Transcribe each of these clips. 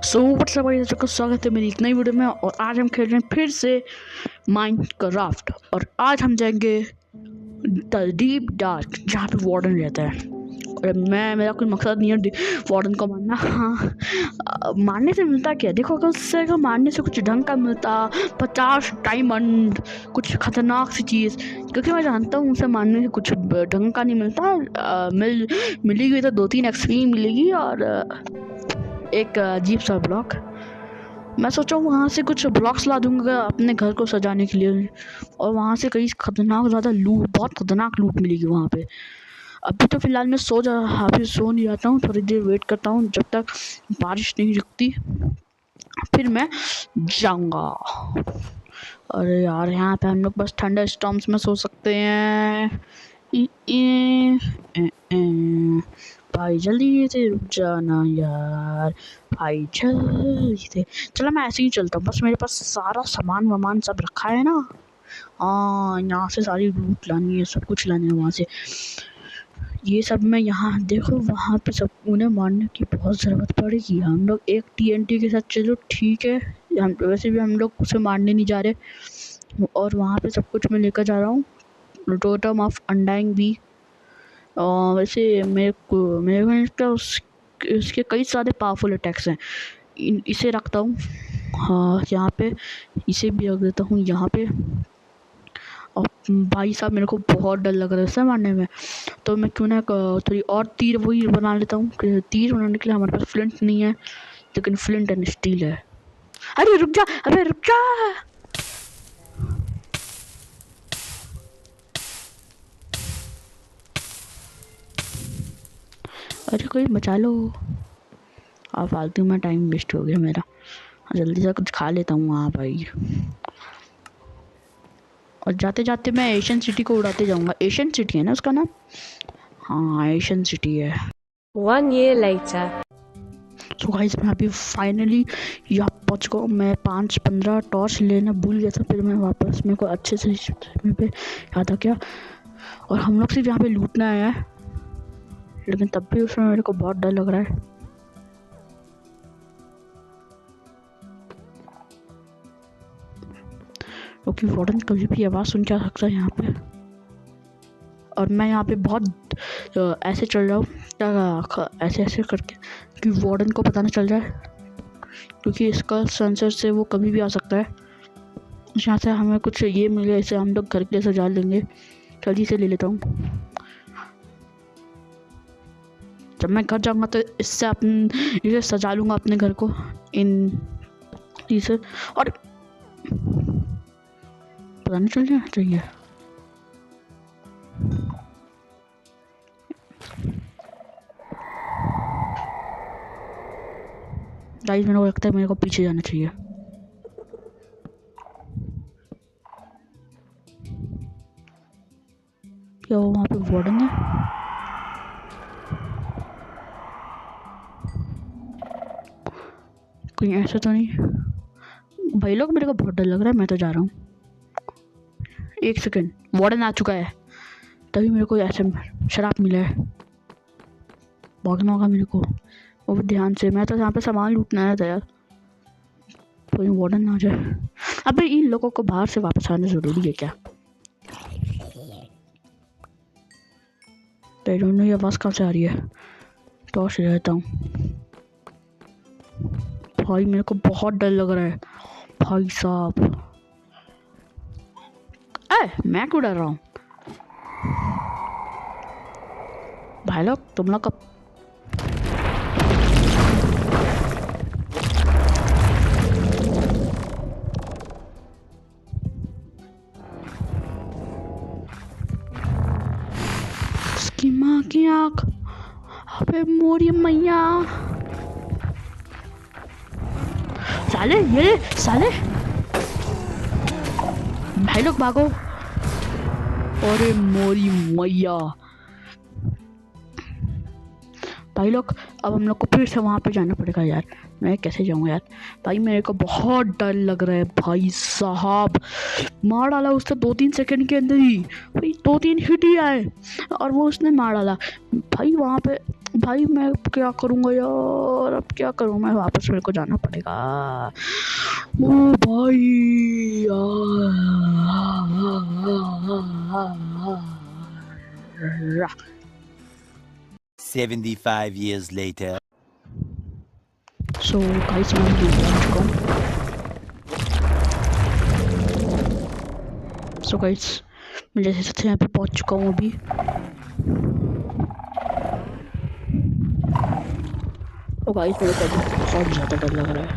So what's up भाई का स्वागत है मेरी एक नई वीडियो में। और आज हम खेल रहे हैं फिर से माइनक्राफ्ट। और आज हम जाएंगे द डीप डार्क जहाँ पे वार्डन रहता है। और मेरा कोई मकसद नहीं है वार्डन को मारना। हाँ, मारने से मिलता क्या? देखो, अगर उससे मारने से कुछ ढंग का मिलता 50 डायमंड, कुछ खतरनाक सी चीज़, क्योंकि मैं जानता हूँ उसे मारने से कुछ ढंग का नहीं मिलता। मिलेगी तो 2-3 एक्सपी मिलेगी और एक अजीब सा ब्लॉक। मैं सोचा वहाँ से कुछ ब्लॉक्स ला दूंगा अपने घर को सजाने के लिए, और वहाँ से कई खतरनाक ज़्यादा लूट, बहुत खतरनाक लूट मिलेगी वहाँ पे। अभी तो फ़िलहाल मैं सो नहीं जाता हूँ, थोड़ी देर वेट करता हूँ जब तक बारिश नहीं रुकती, फिर मैं जाऊँगा। अरे यार, यहाँ पे हम लोग बस थंडर स्टॉर्म्स में सो सकते हैं। भाई जल्दी से रुक जाना यार, भाई जल्दी से। चलो मैं ऐसे ही चलता हूँ, बस मेरे पास सारा सामान सब रखा है ना। हाँ, यहाँ से सारी लूट लानी है, सब कुछ लाना है वहाँ से। ये सब मैं यहाँ देखो, वहाँ पे सब उन्हें मारने की बहुत ज़रूरत पड़ेगी। हम लोग एक TNT के साथ, चलो ठीक है, हम वैसे भी हम लोग उसे मारने नहीं जा रहे। और वहाँ पे सब कुछ मैं लेकर जा रहा हूँ, टोटम ऑफ अनडाइंग भी। वैसे मेरे को उसके कई सारे पावरफुल अटैक्स हैं। इसे रखता हूँ, हाँ यहाँ पे, इसे भी रख देता हूँ यहाँ पे। और भाई साहब, मेरे को बहुत डर लग रहा है इसे मारने में, तो मैं क्यों ना थोड़ी और तीर वही बना लेता हूँ। तीर बनाने के लिए हमारे पास फ्लिंट नहीं है, लेकिन फ्लिंट एंड स्टील है। अरे रुक जा, अबे रुक जा। अरे कोई बचा लो। फालतू में टाइम वेस्ट हो गया मेरा। जल्दी से कुछ खा लेता हूँ वहाँ भाई। और जाते जाते मैं एशियन सिटी को उड़ाते जाऊँगा। एशियन सिटी है ना उसका नाम? हाँ, एशियन सिटी है। 1 year later. तो गाइस, मैं अभी फाइनली यहाँ पहुँच गया। मैं 5-15 टॉर्च लेना भूल गया था, फिर मैं वापस, मेरे को अच्छे से मेरे पे याद आ गया। और हम लोग सिर्फ यहाँ पे लूटना आया है, लेकिन तब भी उसमें मेरे को बहुत डर लग रहा है। क्योंकि वार्डन कभी भी आवाज़ सुन के आ सकता है यहाँ पे। और मैं यहाँ पे बहुत ऐसे चल रहा हूँ, ऐसे करके, कि वार्डन को पता नहीं चल जाए, क्योंकि इसका सेंसर से वो कभी भी आ सकता है। यहाँ से हमें कुछ ये मिल गया, इसे हम लोग घर के लिए सजा लेंगे। जल्दी से ले लेता हूँ। जब मैं घर जाऊँगा तो इसे सजा लूँगा अपने घर को इन चीज़। और पता नहीं चल जाना चाहिए। गाइस, मेरे को लगता है मेरे को पीछे जाना चाहिए। क्या वो वहाँ पे वार्डन है? कोई ऐसा तो नहीं भाई लोग? मेरे को बहुत डर लग रहा है, मैं तो जा रहा हूँ। 1 सेकंड, वार्डन आ चुका है, तभी मेरे को ऐसे शराब मिला है। भागना होगा मेरे को, वो भी ध्यान से। मैं तो यहाँ पे सामान लूटना आया था यार, कोई वार्डन ना आ जाए। अबे इन लोगों को बाहर से वापस आना ज़रूरी है क्या? आई डोंट नो ये आवाज़ कहाँ से आ रही है। टॉर्च ले लेता हूँ। भाई मेरे को बहुत डर लग रहा है भाई साहब। मैं क्यों डर रहा हूँ? भाई लोग, तुम लोग कब उसकी माँ की आँख, अबे मोरी मैया, साले, ये साले, भाई लोग भागो। अरे मोरी मैया, भाई लोग, अब हम लोग को फिर से वहाँ पे जाना पड़ेगा यार। मैं कैसे जाऊँगा यार? भाई मेरे को बहुत डर लग रहा है भाई साहब। मार डाला उसने 2-3 सेकंड के अंदर ही, भाई 2-3 हिट ही आए और वो उसने मार डाला। भाई वहाँ पे भाई मैं क्या करूँगा यार, अब क्या करूँ मैं, वापस मेरे को जाना पड़ेगा। ओ भाई यार। 75 years later. सो गाइस मैं भी पहुंच चुका हूँ। सो गाइस मैं जैसे यहाँ पे पहुंच चुका हूँ अभी। ओ गाइस मेरे को अभी बहुत ज़्यादा डर लग रहा है।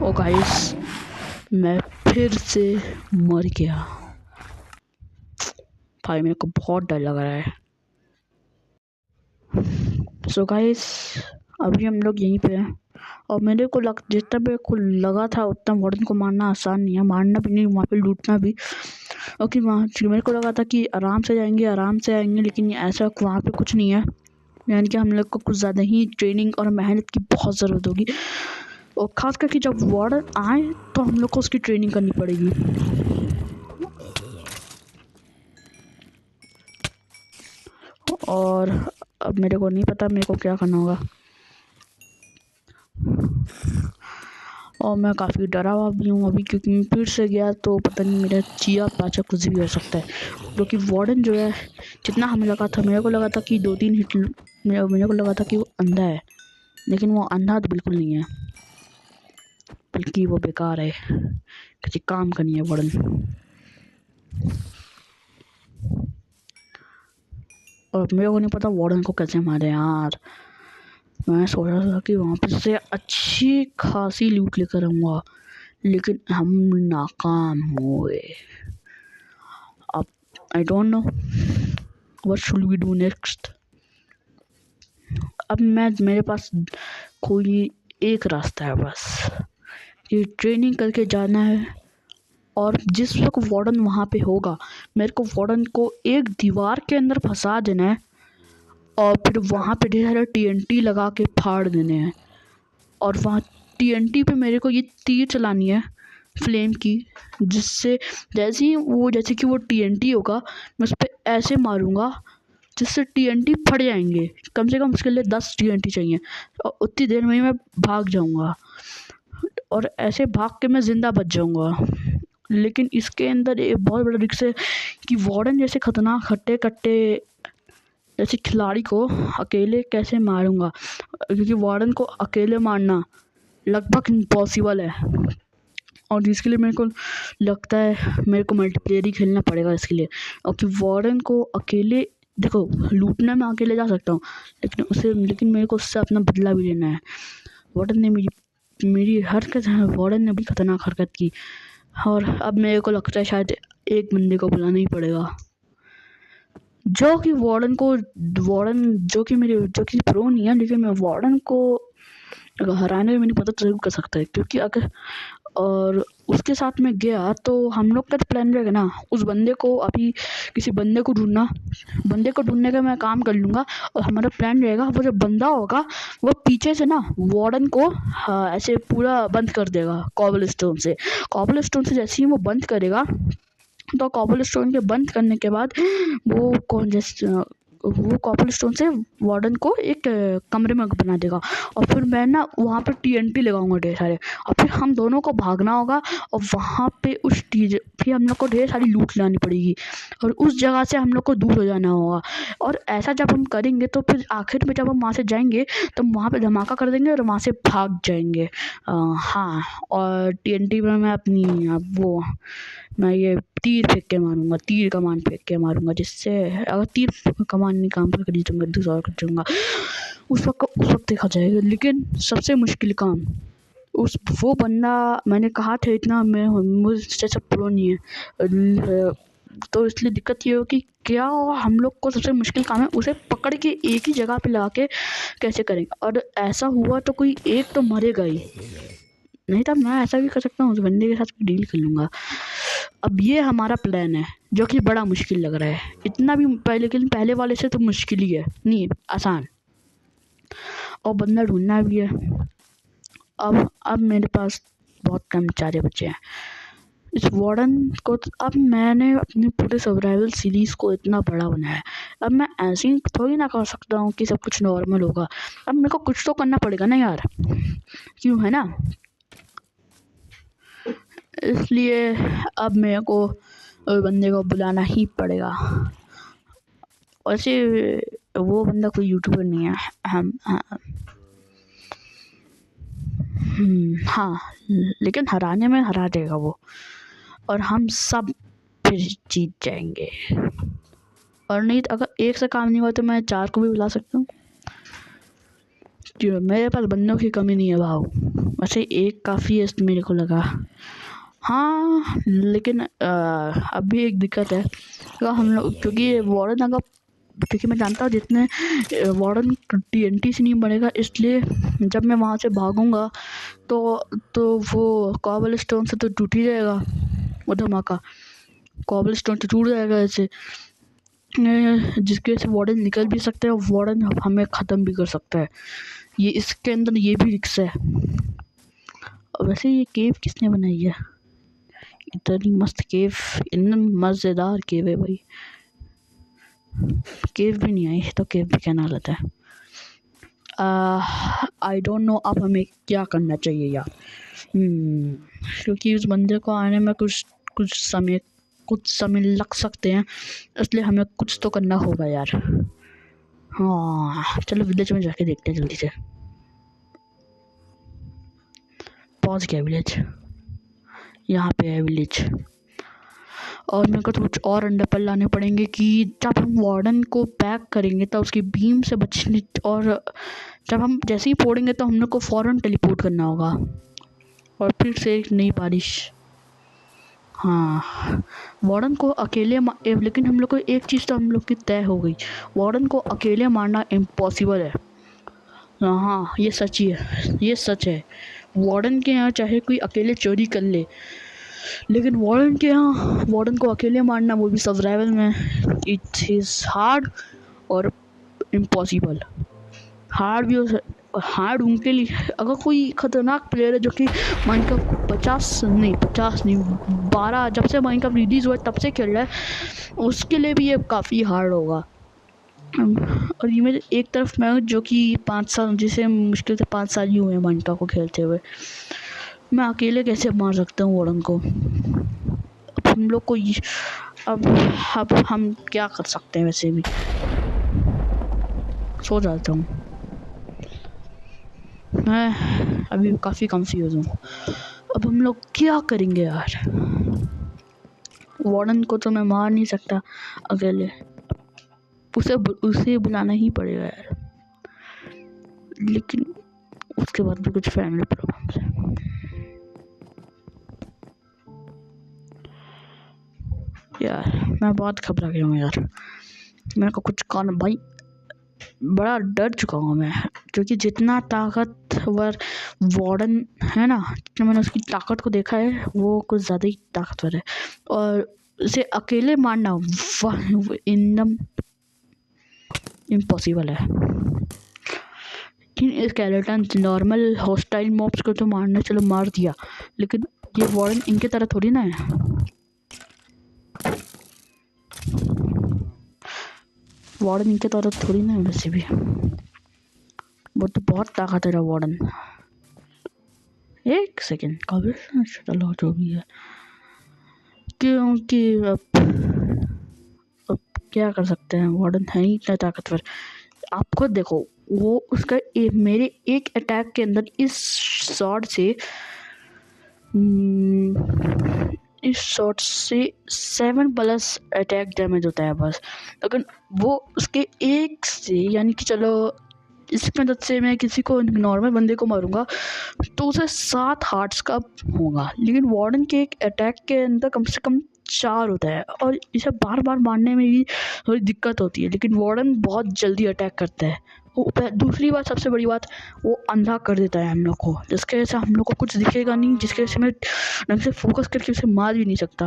ओ गाइस मैं फिर से मर गया। भाई मेरे को बहुत डर लग रहा है। सो गाइस अभी हम लोग यहीं पे हैं और मेरे को जितना मेरे को लगा था उतना वार्डन को मारना आसान नहीं है, मारना भी नहीं, वहाँ पे लूटना भी। ओके वहाँ मेरे को लगा था कि आराम से जाएंगे, आराम से आएंगे, लेकिन ऐसा वहाँ पे कुछ नहीं है। यानी कि हम लोग को कुछ ज़्यादा ही ट्रेनिंग और मेहनत की बहुत ज़रूरत होगी, और ख़ास करके जब वार्डन आए तो हम लोग को उसकी ट्रेनिंग करनी पड़ेगी। और अब मेरे को नहीं पता मेरे को क्या करना होगा, और मैं काफ़ी डरा हुआ भी हूँ अभी, क्योंकि मैं फिर से गया तो पता नहीं मेरा चिया पाचा कुछ भी हो सकता है। क्योंकि वार्डन जो है, जितना हमें लगा था, मेरे को लगा था कि 2-3 हिट, मेरे को लगा था कि वो अंधा है, लेकिन वो अंधा तो बिल्कुल नहीं है, बल्कि वो बेकार है, किसी काम का नहीं है वार्डन। और मेरे को नहीं पता वार्डन को कैसे मारे यार। मैं सोच रहा था कि वहाँ पर से अच्छी खासी लूट लेकर आऊँगा, लेकिन हम नाकाम हुए। अब I don't know what should we do next. अब मेरे पास कोई एक रास्ता है बस, ये ट्रेनिंग करके जाना है, और जिस वक्त वार्डन वहाँ पे होगा मेरे को वार्डन को एक दीवार के अंदर फंसा देना है, और फिर वहाँ पे ढेर सारे TNT लगा के फाड़ देने हैं, और वहाँ TNT पे मेरे को ये तीर चलानी है फ्लेम की, जिससे जैसे कि वो TNT होगा, मैं उस पर ऐसे मारूंगा जिससे TNT फट जाएंगे। कम से कम उसके लिए 10 TNT चाहिए, और उतनी देर में ही मैं भाग जाऊंगा, और ऐसे भाग के मैं ज़िंदा बच जाऊंगा। लेकिन इसके अंदर एक बहुत बड़ा रिस्क है कि वार्डन जैसे खतरनाक हट्टे कट्टे जैसे खिलाड़ी को अकेले कैसे मारूंगा, क्योंकि वार्डन को अकेले मारना लगभग इम्पॉसिबल है, और जिसके लिए मेरे को लगता है मेरे को मल्टीप्लेयर ही खेलना पड़ेगा इसके लिए। और कि वार्डन को अकेले, देखो लूटने में अकेले जा सकता हूँ, लेकिन मेरे को उससे अपना बदला भी लेना है। वार्डन ने मेरी हरकत, वार्डन ने भी खतरनाक हरकत की, और अब मेरे को लगता है शायद एक बंदे को बुलाना ही पड़ेगा, जो कि प्रो नहीं है, लेकिन मैं वार्डन को हराने में मेरी मदद जरूर कर सकता है। क्योंकि अगर और उसके साथ में गया तो हम लोग का प्लान रहेगा ना, उस बंदे को अभी किसी बंदे को ढूंढने का मैं काम कर लूँगा, और हमारा प्लान रहेगा वो जो बंदा होगा वो पीछे से ना वार्डन को ऐसे पूरा बंद कर देगा कॉबलस्टोन से जैसे ही वो बंद करेगा, तो कॉबलस्टोन के बंद करने के बाद वो कॉबलस्टोन से वार्डन को एक कमरे में बना देगा, और फिर मैं ना वहाँ पर TNT लगाऊंगा ढेर सारे, और फिर हम दोनों को भागना होगा, और वहाँ पे फिर हम लोग को ढेर सारी लूट लानी पड़ेगी, और उस जगह से हम लोग को दूर हो जाना होगा। और ऐसा जब हम करेंगे तो फिर आखिर में जब हम वहाँ से जाएंगे तो वहाँ पे धमाका कर देंगे और वहाँ से भाग जाएंगे। हाँ, और TNT में मैं ये तीर कमान फेंक के मारूंगा, जिससे अगर तीर कमान नहीं काम कर करी तो मैं दूसरा और कर दूँगा, उस वक्त देखा जाएगा। लेकिन सबसे मुश्किल काम वो बंदा, मैंने कहा था इतना मुझसे सब प्रो नहीं है, तो इसलिए दिक्कत ये हो कि क्या हम लोग को सबसे मुश्किल काम है उसे पकड़ के एक ही जगह पे ला के कैसे करेंगे, और ऐसा हुआ तो कोई एक तो मरेगा ही, नहीं तो मैं ऐसा भी कर सकता हूँ, उस बंदे के साथ डील कर लूँगा। अब ये हमारा प्लान है जो कि बड़ा मुश्किल लग रहा है, इतना भी लेकिन पहले वाले से तो मुश्किल ही है, नहीं आसान, और बंदा ढूंढना भी है। अब मेरे पास बहुत कम बेचारे बचे हैं। इस वार्डन को अब मैंने अपने पूरे सर्वाइवल सीरीज़ को इतना बड़ा बनाया है, अब मैं ऐसे ही थोड़ी ना कर सकता हूँ कि सब कुछ नॉर्मल होगा। अब मेरे को कुछ तो करना पड़ेगा ना यार, क्यों, है ना? इसलिए अब मेरे को बंदे को बुलाना ही पड़ेगा। वैसे वो बंदा कोई यूट्यूबर नहीं है, हाँ, लेकिन हराने में हरा देगा वो, और हम सब फिर जीत जाएंगे। और नहीं तो अगर एक से काम नहीं हुआ तो मैं 4 को भी बुला सकता हूँ, क्यों? मेरे पास बंदों की कमी नहीं है भाव। वैसे एक काफ़ी है मेरे को लगा। हाँ, लेकिन अभी एक दिक्कत है, अगर हम लोग, क्योंकि वार्डन अगर, क्योंकि मैं जानता हूँ जितने वार्डन TNT से नहीं बनेगा, इसलिए जब मैं वहाँ से भागूंगा तो वो कॉबल स्टोन से तो टूट ही जाएगा, वो धमाका कॉबल स्टोन तो टूट जाएगा ऐसे, जिसकी वजह से वार्डन निकल भी सकते हैं और वार्डन हमें ख़त्म भी कर सकता है। ये इसके अंदर ये भी रिक्स है। वैसे ये केव किसने बनाई है? इतनी मस्त केव, इतना मज़ेदार केव है भाई। केव भी नहीं आई तो केव भी कहना गलत है। आई डोंट नो अब हमें क्या करना चाहिए यार, क्योंकि उस बंदे को आने में कुछ समय लग सकते हैं, इसलिए हमें कुछ तो करना होगा यार। हाँ चलो विलेज में जाके देखते हैं जल्दी से। पहुंच गया विलेज, यहाँ पे है विलेज। और मेरे को तो कुछ और अंडरपेल लाने पड़ेंगे कि जब हम वार्डन को पैक करेंगे तब उसकी बीम से बचने, और जब हम जैसे ही फोड़ेंगे तो हम लोग को फ़ौरन टेलीपोर्ट करना होगा, और फिर से एक नई बारिश। हाँ, वार्डन को अकेले लेकिन हम लोग को एक चीज़ तो हम लोग की तय हो गई, वार्डन को अकेले मारना इम्पॉसिबल है। हाँ ये सच ही है, ये सच है। वार्डन के यहाँ चाहे कोई अकेले चोरी कर ले, लेकिन वार्डन के यहाँ वार्डन को अकेले मारना, वो भी सर्वाइवल में, इट इज़ हार्ड और इम्पॉसिबल। हार्ड उनके लिए अगर कोई ख़तरनाक प्लेयर है जो कि माइनक्राफ्ट 50 नहीं 12, जब से माइनक्राफ्ट रिलीज़ हुआ तब से खेल रहा है, उसके लिए भी ये काफ़ी हार्ड होगा। और ये मेरे एक तरफ मैं हूँ जो कि 5 साल, जिसे मुश्किल से 5 साल ही हुए हैं माइनक्राफ्ट को खेलते हुए, मैं अकेले कैसे मार सकता हूँ वार्डन को? अब हम लोग को अब हम क्या कर सकते हैं? वैसे भी सो जाता हूँ मैं, अभी काफ़ी कंफ्यूज हूँ। अब हम लोग क्या करेंगे यार? वार्डन को तो मैं मार नहीं सकता अकेले, उसे बुलाना ही पड़ेगा यार, लेकिन उसके बाद भी कुछ फैमिली प्रॉब्लम्स है यार। मैं बहुत घबरा गया हूँ यार, मेरे को कुछ करना भाई, बड़ा डर चुका हूँ मैं, क्योंकि जितना ताकतवर वार्डन है ना, जितना मैंने उसकी ताकत को देखा है, वो कुछ ज़्यादा ही ताकतवर है, और उसे अकेले मारना एकदम इम्पॉसिबल है। स्केलेटन नॉर्मल हॉस्टाइल मॉब्स को तो मारना चलो मार दिया, लेकिन ये वार्डन इनके तरह थोड़ी ना है। वार्डन इनके तरह थोड़ी ना है, वैसे भी वो तो बहुत ताकतवर है वार्डन। एक सेकेंड, कभी चलो जो भी है, क्योंकि अब क्या कर सकते हैं, वार्डन है ही इतना ताकतवर। आप खुद देखो, वो उसका मेरे एक अटैक के अंदर इस शॉट से 7+ अटैक डैमेज होता है बस, लेकिन वो उसके एक से, यानी कि चलो इस मदद से मैं किसी को नॉर्मल बंदे को मारूंगा तो उसे 7 हार्ट्स का होगा, लेकिन वार्डन के एक अटैक के अंदर कम से कम 4 होता है, और इसे बार बार मारने में भी थोड़ी दिक्कत होती है, लेकिन वार्डन बहुत जल्दी अटैक करता है। दूसरी बात, सबसे बड़ी बात, वो अंधा कर देता है हम लोग को, जिसके वजह से हम लोग को कुछ दिखेगा नहीं, जिसके वजह से मैं ढंग से फोकस करके उसे मार भी नहीं सकता।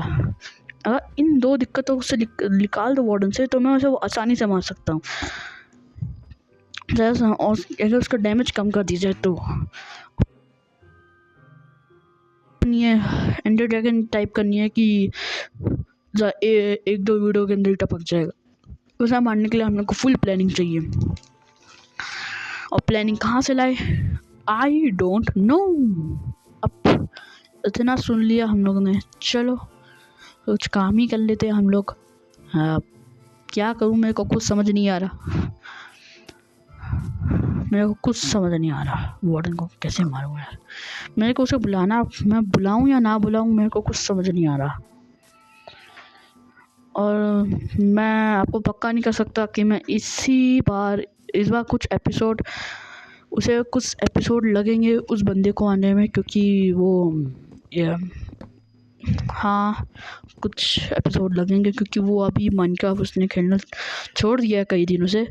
अगर इन 2 दिक्कतों से निकाल दो वार्डन से, तो मैं उसे आसानी से मार सकता हूँ, और अगर उसका डैमेज कम कर दी जाए तो। करनी है, एंडर ड्रैगन टाइप करनी है कि एक दो वीडियो के अंदर ही टपक जाएगा। उसे मारने के लिए हम लोग को फुल प्लानिंग चाहिए, और प्लानिंग कहाँ से लाए आई डोंट नो। अब इतना सुन लिया हम लोगों ने, चलो कुछ काम ही कर लेते हैं हम लोग। क्या करूँ, मेरे को कुछ समझ नहीं आ रहा, मेरे को कुछ समझ नहीं आ रहा वार्डन को कैसे मारूँ यार। मेरे को उसे बुलाना, मैं बुलाऊँ या ना बुलाऊँ, मेरे को कुछ समझ नहीं आ रहा। और मैं आपको पक्का नहीं कर सकता कि मैं इस बार कुछ एपिसोड लगेंगे उस बंदे को आने में, क्योंकि वो हाँ कुछ एपिसोड लगेंगे, क्योंकि वो अभी माइनक्राफ्ट उसने खेलना छोड़ दिया है कई दिनों से।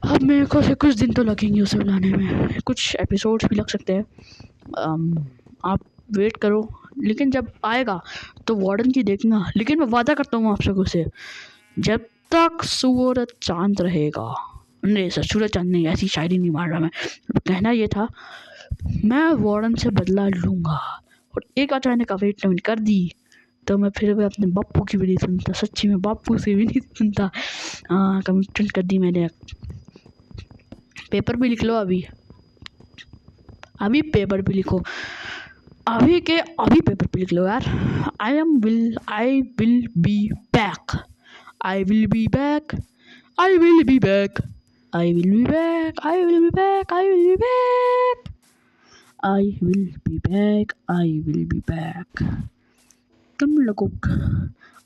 अब मेरे को से कुछ दिन तो लगेंगे उसे बुलाने में, कुछ एपिसोड्स भी लग सकते हैं। आप वेट करो, लेकिन जब आएगा तो वार्डन की देखना। लेकिन मैं वादा करता हूँ आप सबको से, जब तक सूरज चांद रहेगा, नहीं सर सूरज चांद नहीं, ऐसी शायरी नहीं मार रहा मैं, कहना ये था मैं वार्डन से बदला लूँगा। और एक अचानक अवेटमेंट कर दी तो मैं फिर भी अपने बापू की भी नहीं सुनता, सच्ची में बापू से भी नहीं सुनता। कमिटमेंट कर दी मैंने। पेपर भी लिख लो, अभी पेपर भी लिखो, अभी पेपर पे लिख लो यार। I will be back, I will be back, I will be back, I will be back, I will be back, I will be back, I will be back, I will be back. तुम लोगों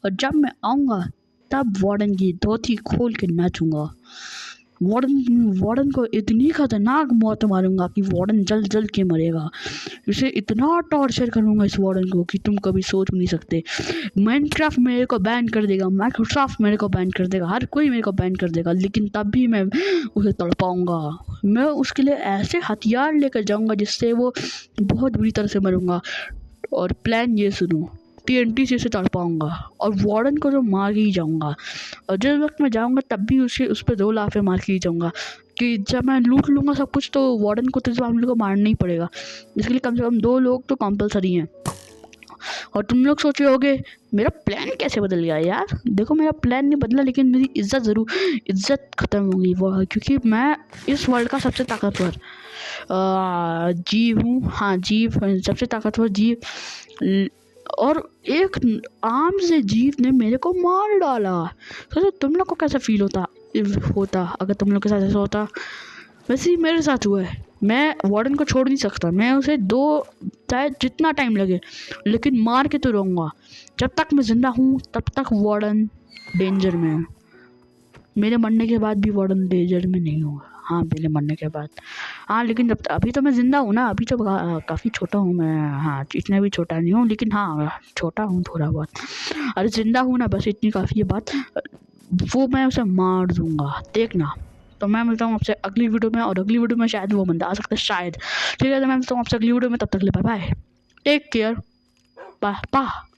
और जब मैं आऊँगा तब warden की धोती खोल के नाचूंगा। वार्डन को इतनी खतरनाक मौत मारूंगा कि वार्डन जल के मरेगा। इसे इतना टॉर्चर करूंगा इस वार्डन को कि तुम कभी सोच भी नहीं सकते। माइनक्राफ्ट मेरे को बैन कर देगा, माइक्रोसॉफ्ट मेरे को बैन कर देगा, हर कोई मेरे को बैन कर देगा, लेकिन तब भी मैं उसे तड़पाऊंगा। मैं उसके लिए ऐसे हथियार लेकर जाऊंगा जिससे वो बहुत बुरी तरह से मरूंगा। और प्लान ये सुनो, TNT से तड़पाऊंगा और वार्डन को तो मार ही जाऊंगा। और जिस वक्त मैं जाऊंगा तब भी उस पर 2 लाफे मार के ही जाऊंगा, कि जब मैं लूट लूँगा सब कुछ तो वार्डन को तो हम लोग को मारना ही पड़ेगा। इसके लिए कम से कम 2 लोग तो कंपलसरी हैं। और तुम लोग सोच रहे होगे मेरा प्लान कैसे बदल गया यार। देखो मेरा प्लान नहीं बदला, लेकिन मेरी इज्जत ख़त्म हो गई वो, क्योंकि मैं इस वर्ल्ड का सबसे ताकतवर जीव हूँ। हाँ जीव, सबसे ताकतवर जीव, और एक आम से जीव ने मेरे को मार डाला। सोचो तुम लोग को कैसा फील होता अगर तुम लोग के साथ ऐसा होता। वैसे ही मेरे साथ हुआ है। मैं वार्डन को छोड़ नहीं सकता, मैं उसे चाहे जितना टाइम लगे लेकिन मार के तो रहूँगा। जब तक मैं ज़िंदा हूँ तब तक वार्डन डेंजर में है। मेरे मरने के बाद भी वार्डन डेंजर में नहीं होगा। हाँ मेरे मरने के बाद, हाँ लेकिन जब अभी तो मैं ज़िंदा हूँ ना, अभी तो काफ़ी छोटा हूँ मैं। हाँ इतना भी छोटा नहीं हूँ, लेकिन हाँ छोटा हूँ थोड़ा बहुत। अरे ज़िंदा हूँ ना, बस इतनी काफ़ी है बात। वो मैं उसे मार दूँगा, देखना। तो मैं मिलता हूँ आपसे अगली वीडियो में, और अगली वीडियो में शायद वो बंदा आ सकता है शायद। ठीक है, तो मैं मिलता हूँ आपसे अगली वीडियो में, तब तक ले bye bye, take care, bye bye.